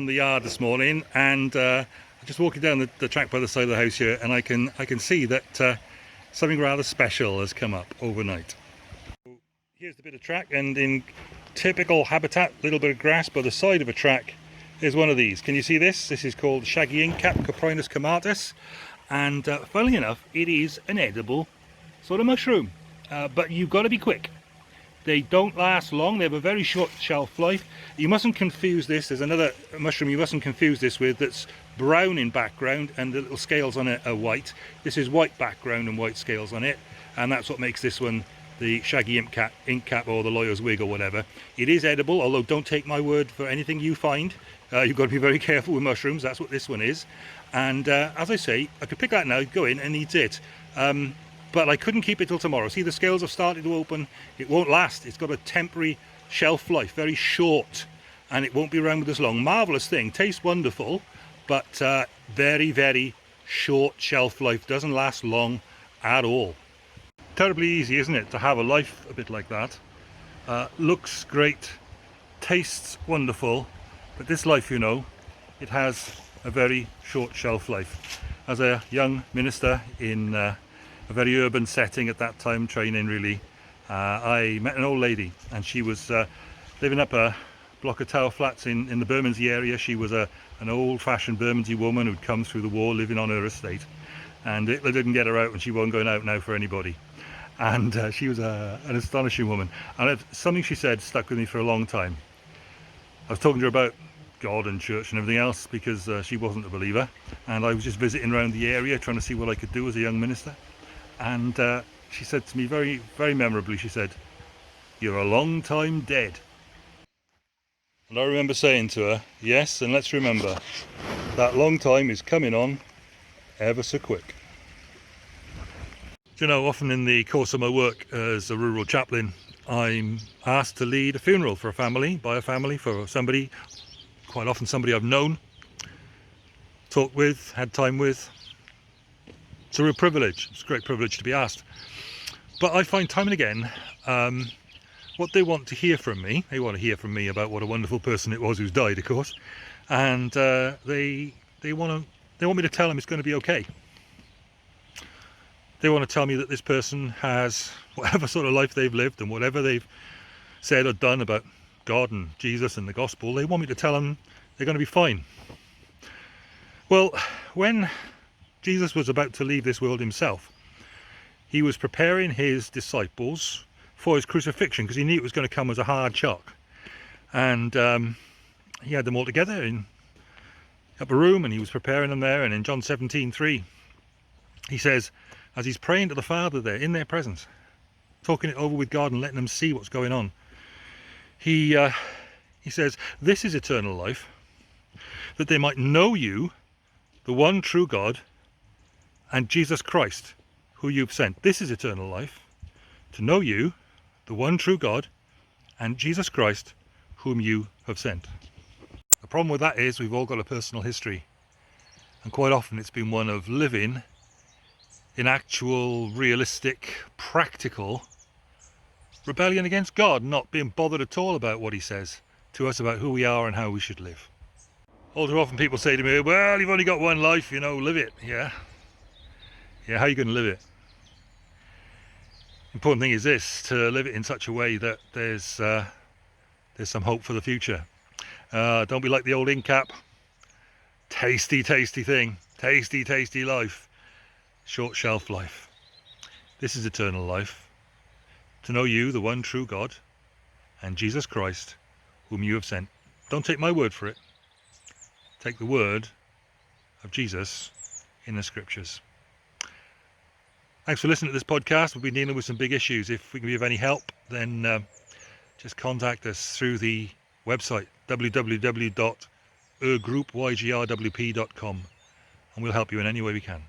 on the yard this morning, and I'm just walking down the track by the side of the house here, and I can see that something rather special has come up overnight. Here's the bit of track, and in typical habitat, little bit of grass by the side of a track, is one of these. Can you see this? This is called shaggy inkcap, comatus, and funnily enough, it is an edible sort of mushroom, but you've got to be quick. They don't last long, they have a very short shelf life. You mustn't confuse this, there's another mushroom you mustn't confuse this with that's brown in background and the little scales on it are white. This is white background and white scales on it, and that's what makes this one the shaggy inkcap or the lawyer's wig or whatever. It is edible, although don't take my word for anything you find. You've got to be very careful with mushrooms, that's what this one is. And as I say, I could pick that now, go in and eat it. But I couldn't keep it till tomorrow. See, the scales have started to open. It won't last. It's got a temporary shelf life, very short, and it won't be around with us long. Marvellous thing, tastes wonderful, but very, very short shelf life. Doesn't last long at all. Terribly easy, isn't it, to have a life a bit like that. Looks great, tastes wonderful, but this life, you know, it has a very short shelf life. As a young minister in a very urban setting at that time, training really, I met an old lady, and she was living up a block of tower flats in the Bermondsey area. She was an old-fashioned Bermondsey woman who'd come through the war living on her estate, and Hitler didn't get her out, and she wasn't going out now for anybody. And she was an astonishing woman, and something she said stuck with me for a long time. I was talking to her about God and church and everything else, because she wasn't a believer, and I was just visiting around the area trying to see what I could do as a young minister. And she said to me very, very memorably, she said, "You're a long time dead." And I remember saying to her, yes, and let's remember, that long time is coming on ever so quick. Do you know, often in the course of my work as a rural chaplain, I'm asked to lead a funeral for a family, by a family, for somebody, quite often somebody I've known, talked with, had time with. It's a real privilege. It's a great privilege to be asked. But I find time and again, what they want to hear from me, they want to hear from me about what a wonderful person it was who's died, of course, and they want me to tell them it's going to be okay. They want to tell me that this person has whatever sort of life they've lived and whatever they've said or done about God and Jesus and the gospel, they want me to tell them they're going to be fine. Well, when Jesus was about to leave this world himself, he was preparing his disciples for his crucifixion, because he knew it was going to come as a hard shock. And he had them all together in the upper room, and he was preparing them there. And in John 17:3, he says, as he's praying to the Father there in their presence, talking it over with God and letting them see what's going on, he says, "This is eternal life, that they might know you, the one true God, and Jesus Christ, who you've sent." This is eternal life, to know you, the one true God, and Jesus Christ, whom you have sent. The problem with that is we've all got a personal history, and quite often it's been one of living in actual, realistic, practical rebellion against God, not being bothered at all about what he says to us about who we are and how we should live. All too often people say to me, "Well, you've only got one life, you know, live it." Yeah, how are you going to live it? The important thing is this, to live it in such a way that there's some hope for the future. Don't be like the old inkcap. Tasty, tasty thing. Tasty, tasty life. Short shelf life. This is eternal life. To know you, the one true God, and Jesus Christ, whom you have sent. Don't take my word for it. Take the word of Jesus in the scriptures. Thanks for listening to this podcast. We've been dealing with some big issues. If we can be of any help, then just contact us through the website www.yrgrwp.com, and we'll help you in any way we can.